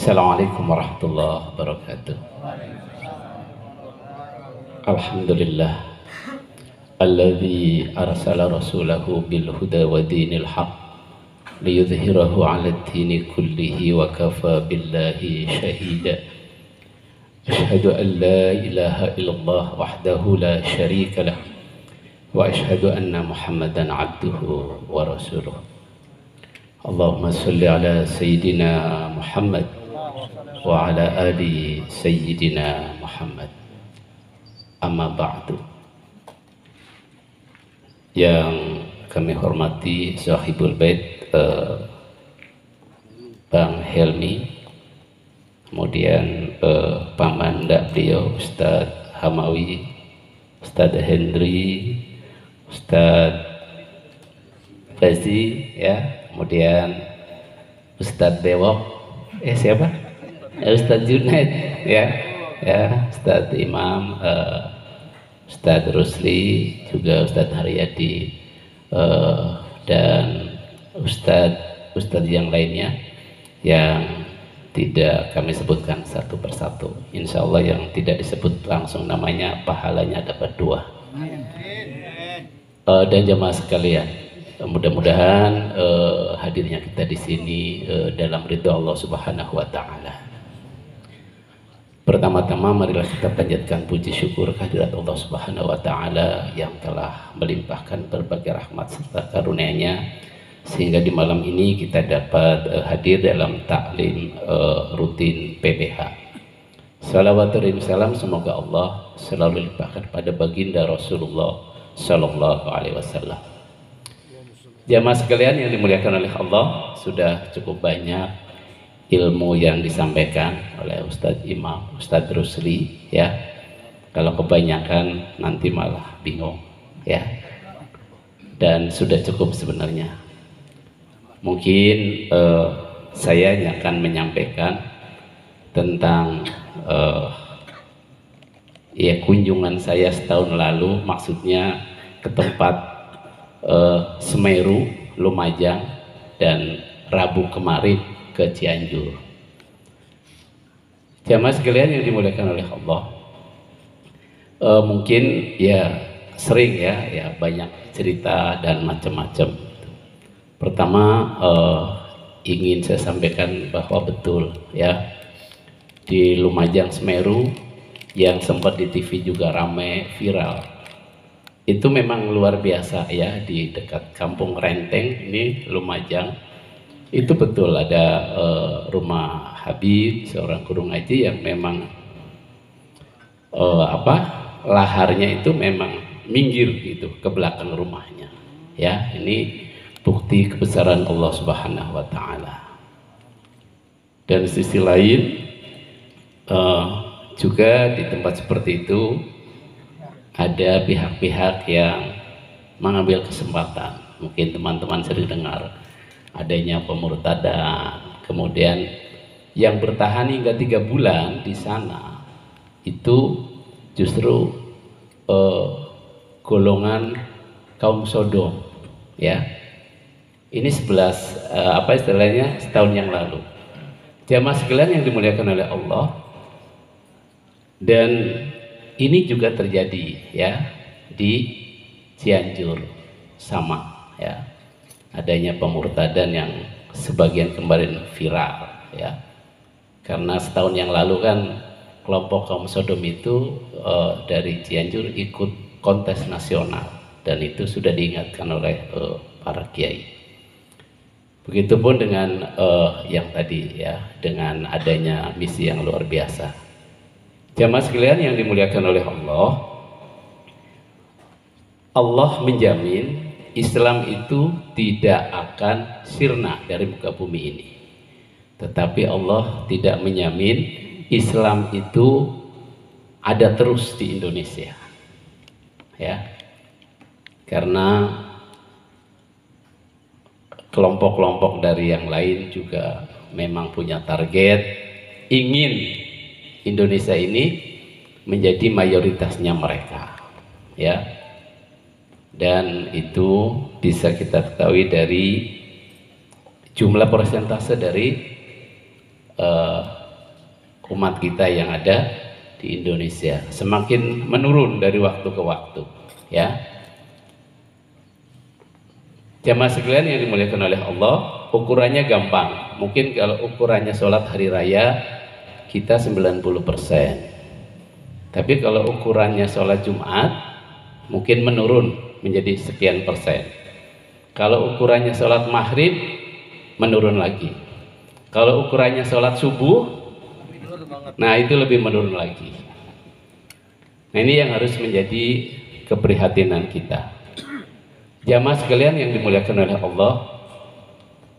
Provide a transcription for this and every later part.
Assalamualaikum warahmatullahi wabarakatuh. Alhamdulillah alladzi arsala rasulahu bil huda wa dinil haq liyudhhirahu 'ala ad-dini kullihi wa kafa billahi shahida. Asyhadu an la ilaha illallah wahdahu la syarika lah wa asyhadu anna Muhammadan 'abduhu wa rasuluh. Allahumma salli ala sayyidina Muhammad wa ala ali sayyidina Muhammad. Amma ba'du. Yang kami hormati Sahibul Bait Bang Helmi, kemudian pamanda beliau Ustadz Hamawi, Ustadz Hendri, Ustadz Fazi, ya, kemudian Ustadz Bewok, siapa? Ustadz Junaid, ya, Ustadz Imam, Ustadz Rusli, juga Ustadz Haryadi, dan Ustadz yang lainnya yang tidak kami sebutkan satu persatu. Insya Allah yang tidak disebut langsung namanya, pahalanya dapat 2. Dan jemaah sekalian, mudah-mudahan hadirnya kita di sini dalam ridha Allah Subhanahu wa Ta'ala. Pertama-tama marilah kita panjatkan puji syukur kehadirat Allah Subhanahu wa Ta'ala yang telah melimpahkan berbagai rahmat serta karunia-Nya sehingga di malam ini kita dapat hadir dalam taklim rutin PBH. Salawat dan salam semoga Allah selalu limpahkan pada baginda Rasulullah Sallallahu Alaihi Wasallam. Jamaah sekalian yang dimuliakan oleh Allah, sudah cukup banyak ilmu yang disampaikan oleh Ustadz Imam, Ustadz Rusli, ya. Kalau kebanyakan nanti malah bingung, ya. Dan sudah cukup sebenarnya. Mungkin saya akan menyampaikan tentang ya kunjungan saya setahun lalu, maksudnya ke tempat Semeru, Lumajang, dan Rabu kemarin ke Cianjur. Jamaah sekalian yang dimuliakan oleh Allah, mungkin ya sering ya banyak cerita dan macam-macam. Pertama ingin saya sampaikan bahwa betul ya, di Lumajang Semeru yang sempat di TV juga ramai viral, itu memang luar biasa ya, di dekat Kampung Renteng ini Lumajang. Itu betul ada rumah Habib, seorang guru ngaji yang memang laharnya itu memang minggir gitu ke belakang rumahnya. Ya, ini bukti kebesaran Allah Subhanahu wa Ta'ala. Dan sisi lain juga di tempat seperti itu ada pihak-pihak yang mengambil kesempatan. Mungkin teman-teman sering dengar adanya pemurtadan, kemudian yang bertahan hingga 3 bulan di sana itu justru golongan kaum Sodom, ya. Ini 11 setahun yang lalu. Jamaah sekalian yang dimuliakan oleh Allah, dan ini juga terjadi ya di Cianjur, sama ya, adanya pemurtadan yang sebagian kemarin viral ya, karena setahun yang lalu kan kelompok kaum Sodom itu dari Cianjur ikut kontes nasional, dan itu sudah diingatkan oleh para kiai. Begitupun dengan yang tadi ya, dengan adanya misi yang luar biasa. Jamaah sekalian yang dimuliakan oleh Allah, Allah menjamin Islam itu tidak akan sirna dari muka bumi ini. Tetapi Allah tidak menjamin Islam itu ada terus di Indonesia. Ya. Karena kelompok-kelompok dari yang lain juga memang punya target ingin Indonesia ini menjadi mayoritasnya mereka. Ya. Dan itu bisa kita ketahui dari jumlah persentase dari umat kita yang ada di Indonesia, semakin menurun dari waktu ke waktu, ya. Jamaah sekalian yang dimuliakan oleh Allah, ukurannya gampang. Mungkin kalau ukurannya sholat hari raya kita 90%. Tapi kalau ukurannya sholat Jumat mungkin menurun menjadi sekian persen. Kalau ukurannya sholat maghrib menurun lagi. Kalau ukurannya sholat subuh, nah itu lebih menurun lagi. Nah ini yang harus menjadi keprihatinan kita. Jamaah sekalian yang dimuliakan oleh Allah,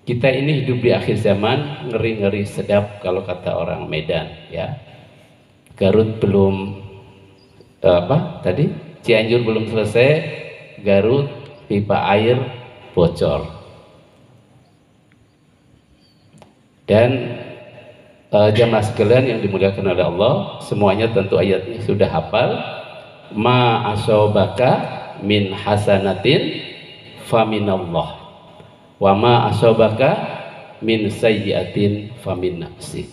kita ini hidup di akhir zaman, ngeri-ngeri sedap kalau kata orang Medan, ya. Garut belum Cianjur belum selesai, Garut pipa air bocor. Dan jamaah sekalian yang dimuliakan oleh Allah, semuanya tentu ayatnya sudah hafal. Ma asobaka min hasanatin faminallah, wa ma asobaka min sayyiatin famin nafsik.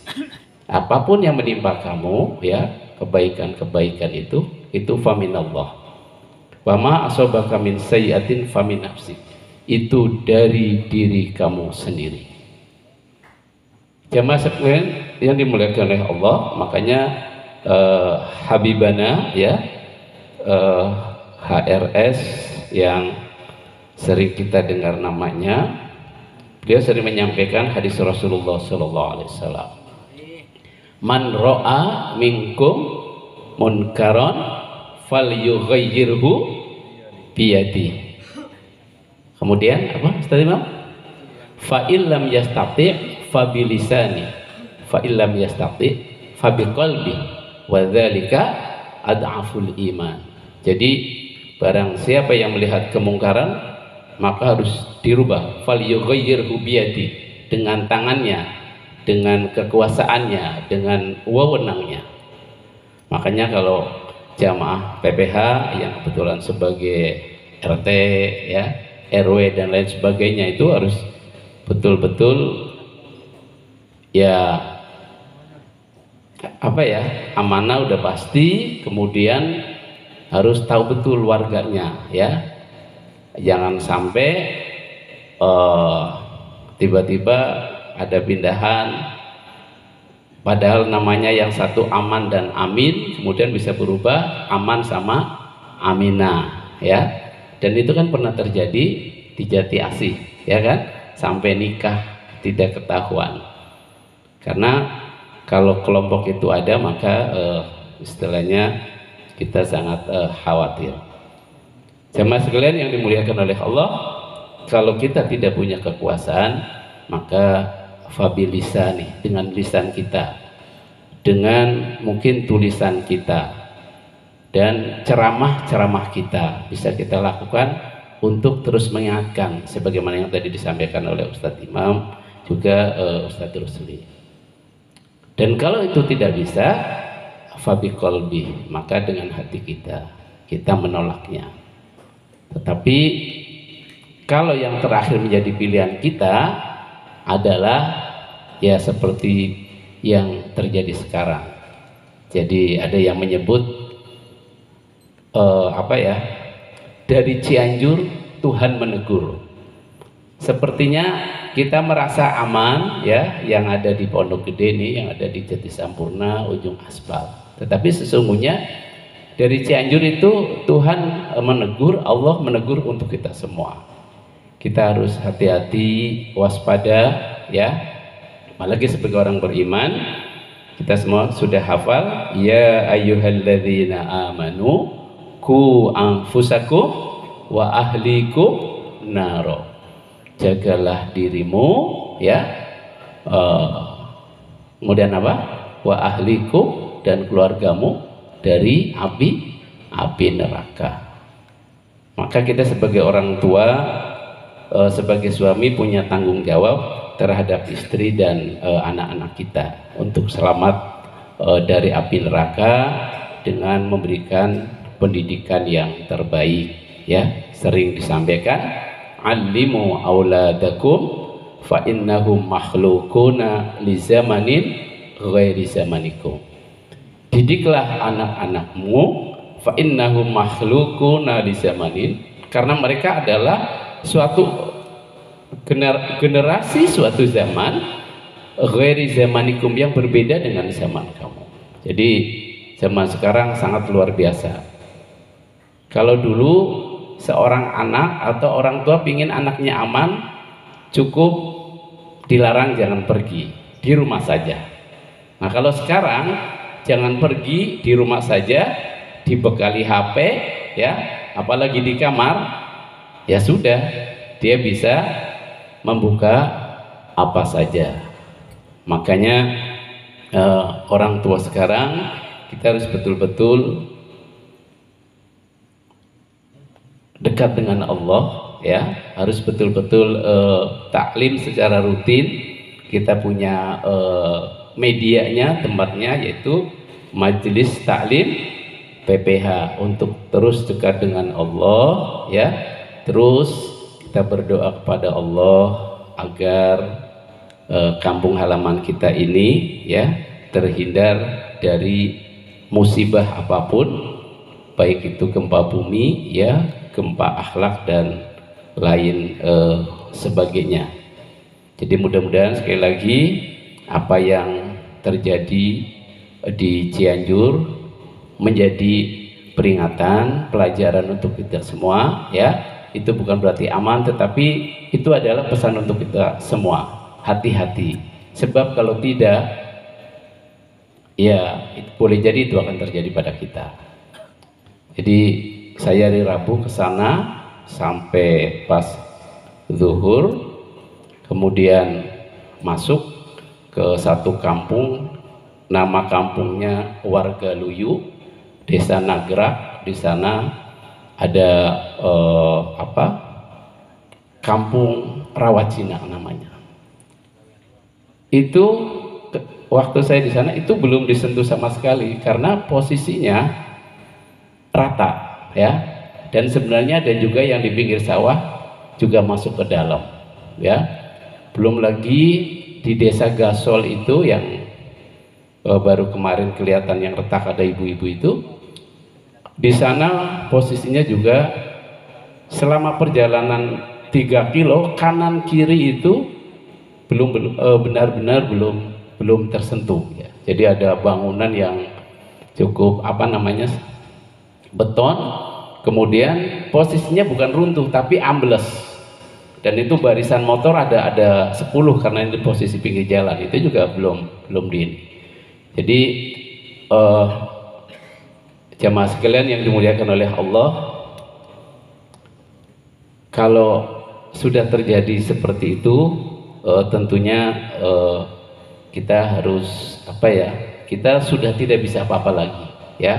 Apapun yang menimpa kamu, ya, kebaikan-kebaikan itu faminallah. Wa ma asobaka min sayyiatin famin nafsik. Itu dari diri kamu sendiri. Jamaah sekalian yang dimuliakan oleh Allah, makanya Habibana, ya, HRS yang sering kita dengar namanya, beliau sering menyampaikan hadis Rasulullah SAW. Man ro'a minkum munkaron falyughayyirhu biyadi. Kemudian apa Ustaz Imam? Fa illam yastati' fa bilisani, fa illam yastati' fa biqalbi, wa dzalika ad'aful iman. Jadi barang siapa yang melihat kemungkaran maka harus dirubah, falyughayyirhu biyadi, dengan tangannya, dengan kekuasaannya, dengan wewenangnya. Makanya kalau jamaah PPH yang kebetulan sebagai RT, ya, RW dan lain sebagainya itu harus betul-betul, ya, amanah udah pasti, kemudian harus tahu betul warganya, ya. Jangan sampai tiba-tiba ada pindahan padahal namanya yang satu aman dan amin, kemudian bisa berubah aman sama aminah, ya. Dan itu kan pernah terjadi di Jati Asih, ya kan, sampai nikah tidak ketahuan. Karena kalau kelompok itu ada maka istilahnya kita sangat khawatir. Jamaah sekalian yang dimuliakan oleh Allah, kalau kita tidak punya kekuasaan maka fabilisani, dengan lisan kita, dengan mungkin tulisan kita dan ceramah-ceramah kita bisa kita lakukan untuk terus mengingatkan sebagaimana yang tadi disampaikan oleh Ustadz Imam juga Ustadz Rusli. Dan kalau itu tidak bisa, fabiqalbi, maka dengan hati kita menolaknya. Tetapi kalau yang terakhir menjadi pilihan kita adalah ya seperti yang terjadi sekarang. Jadi ada yang menyebut dari Cianjur Tuhan menegur. Sepertinya kita merasa aman, ya, yang ada di Pondok Gede ini, yang ada di Jati Sampurna, ujung aspal. Tetapi sesungguhnya dari Cianjur itu Tuhan menegur, Allah menegur untuk kita semua. Kita harus hati-hati, waspada, ya. Apalagi sebagai orang beriman, kita semua sudah hafal, ya ayyuhalladzina amanu qu anfusakum wa ahlikum naro. Jagalah dirimu, ya. Kemudian apa? Wa ahlikum, dan keluargamu dari api neraka. Maka kita sebagai orang tua, sebagai suami punya tanggung jawab terhadap istri dan anak-anak kita untuk selamat dari api neraka dengan memberikan pendidikan yang terbaik, ya. Sering disampaikan, allimu auladakum fa innahum makhlukuna li zamanin ghairi zamanikum. Didiklah anak-anakmu fa innahum makhluquna li zamanin, karena mereka adalah suatu generasi suatu zaman ghairi zamanikum, yang berbeda dengan zaman kamu. Jadi zaman sekarang sangat luar biasa. Kalau dulu seorang anak atau orang tua ingin anaknya aman, cukup dilarang jangan pergi, di rumah saja. Nah kalau sekarang jangan pergi, di rumah saja, dibekali HP, ya, apalagi di kamar, ya sudah, dia bisa membuka apa saja. Makanya orang tua sekarang kita harus betul-betul dekat dengan Allah, ya, harus betul-betul taklim secara rutin. Kita punya medianya, tempatnya, yaitu Majelis Taklim PPH, untuk terus dekat dengan Allah, ya. Terus kita berdoa kepada Allah agar kampung halaman kita ini, ya, terhindar dari musibah apapun, baik itu gempa bumi, ya, gempa akhlak dan lain sebagainya. Jadi mudah-mudahan sekali lagi apa yang terjadi di Cianjur menjadi peringatan, pelajaran untuk kita semua, ya. Itu bukan berarti aman, tetapi itu adalah pesan untuk kita semua. Hati-hati, sebab kalau tidak, ya boleh jadi itu akan terjadi pada kita. Jadi saya hari Rabu ke sana sampai pas zuhur, kemudian masuk ke satu kampung, nama kampungnya Warga Luyu, Desa Nagrak. Di sana ada Kampung Rawat Cina namanya. Itu waktu saya di sana itu belum disentuh sama sekali karena posisinya rata, ya. Dan sebenarnya ada juga yang di pinggir sawah juga masuk ke dalam, ya. Belum lagi di Desa Gasol itu yang baru kemarin kelihatan yang retak, ada ibu-ibu itu. Di sana posisinya juga selama perjalanan 3 kilo kanan kiri itu benar-benar belum tersentuh, ya. Jadi ada bangunan yang cukup beton, kemudian posisinya bukan runtuh tapi ambles, dan itu barisan motor ada 10 karena ini posisi pinggir jalan, itu juga belum di. Jadi jamaah sekalian yang dimuliakan oleh Allah, kalau sudah terjadi seperti itu, tentunya kita harus kita sudah tidak bisa apa-apa lagi, ya.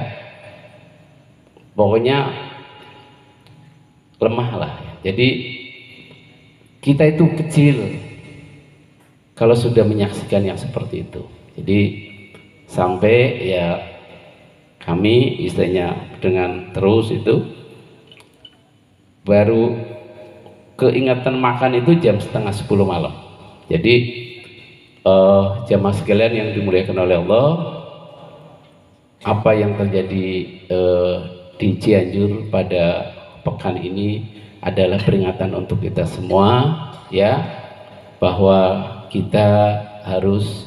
Pokoknya lemah lah, ya. Jadi kita itu kecil kalau sudah menyaksikan yang seperti itu. Jadi sampai, ya, kami istilahnya dengan terus itu baru keingatan makan itu jam setengah 10 malam. Jadi jamaah sekalian yang dimuliakan oleh Allah, apa yang terjadi di Cianjur pada pekan ini adalah peringatan untuk kita semua, ya, bahwa kita harus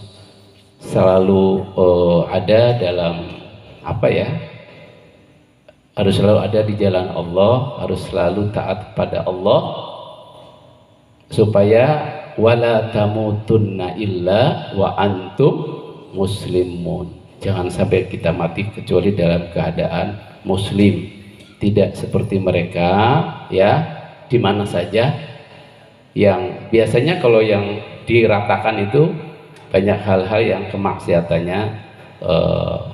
selalu ada dalam harus selalu ada di jalan Allah, harus selalu taat kepada Allah, supaya wala tamutunna illa wa antum muslimun. Jangan sampai kita mati kecuali dalam keadaan muslim, tidak seperti mereka, ya, di mana saja. Yang biasanya kalau yang diratakan itu banyak hal-hal yang kemaksiatannya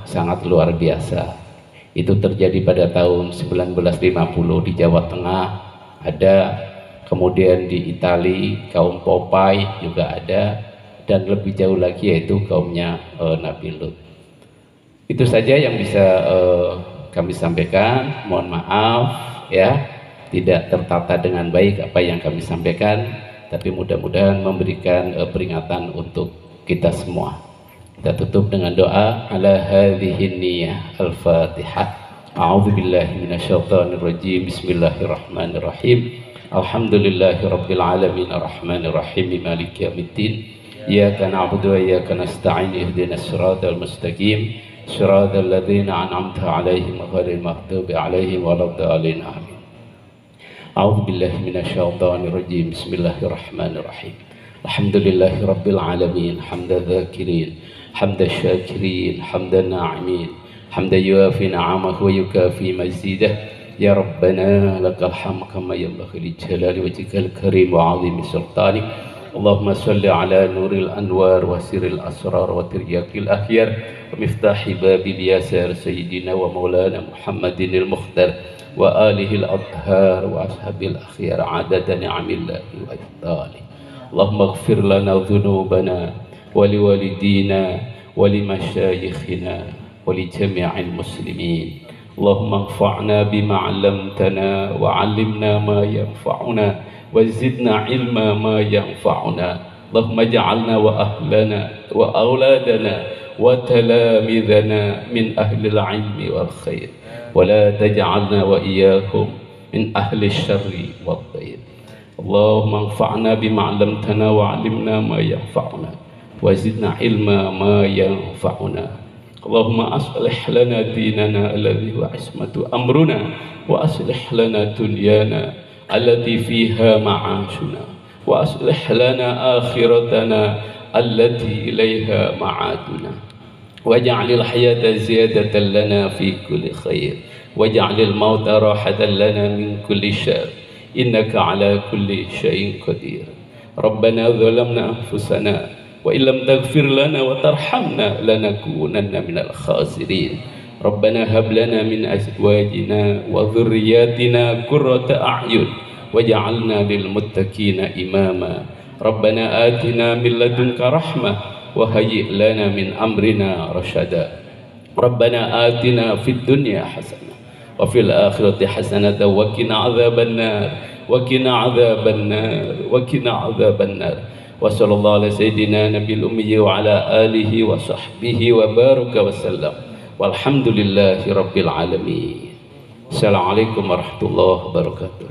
sangat luar biasa. Itu terjadi pada tahun 1950 di Jawa Tengah ada, kemudian di Itali kaum Popeye juga ada, dan lebih jauh lagi yaitu kaumnya Nabi Lut. Itu saja yang bisa kami sampaikan. Mohon maaf, ya, tidak tertata dengan baik apa yang kami sampaikan, tapi mudah-mudahan memberikan peringatan untuk kita semua. Kita tutup dengan doa ala hadhihi niyyah al-Fatihah. A'udzubillahi minasyaitonir rajim. Bismillahirrahmanirrahim. Alhamdulillahirabbil alamin arrahmanir rahim maliki yaumiddin. Iyyaka na'budu wa iyyaka nasta'in ihdinas siratal mustaqim siratal ladzina an'amta 'alaihim ghairil maghdubi 'alaihim waladdallin. Amin. A'udzubillahi minasyaitonir rajim. Bismillahirrahmanirrahim. Alhamdulillahirabbil alamin hamdadz dzakirin حمد الشاكرين حمد الناعمين حمد يوافي نعمه ويكافي مزيده يا ربنا لك الحمد كما ينبغي لجلال وجهك الكريم وعظيم سلطانك اللهم صل على نور الأنوار وسر الأسرار وترياق الأخيار ومفتاح باب اليسار سيدنا ومولانا محمد المختار وآله الأطهار وأصحاب الأخيار عدد نعم الله وإفضاله اللهم اغفر لنا ذنوبنا ولوالدينا ولمشايخنا ولجميع المسلمين اللهم انفعنا بما علمتنا وعلمنا ما ينفعنا وزدنا علما ما ينفعنا اللهم اجعلنا وأهلنا وأولادنا وتلامذنا من أهل العلم والخير ولا تجعلنا وإياهم من أهل الشر والضير اللهم انفعنا بما علمتنا وعلمنا ما ينفعنا وزدنا علما ما ينفعنا اللهم أصلح لنا ديننا الذي هو عصمة أمرنا وأصلح لنا دنيانا التي فيها معاشنا وأصلح لنا آخرتنا التي إليها معادنا واجعل الحياة زيادة لنا في كل خير واجعل الموت راحة لنا من كل شر إنك على كل شيء قدير ربنا ظلمنا أنفسنا وإن لم تغفر لنا وترحمنا لنكونن من الخاسرين ربنا هب لنا من أزواجنا وذرياتنا قرة أعين وجعلنا للمتقين إماما ربنا آتنا من لدنك رحمة وهيئ لنا من أمرنا رشدا ربنا آتنا في الدنيا حسنة وفي الآخرة حسنة وقنا عذاب النار وقنا عذاب النار وقنا عذاب النار وصلى الله على سيدنا نبي الأمي وعلى آله وصحبه وبارك وسلم والحمد لله رب العالمين. السلام عليكم ورحمة الله وبركاته.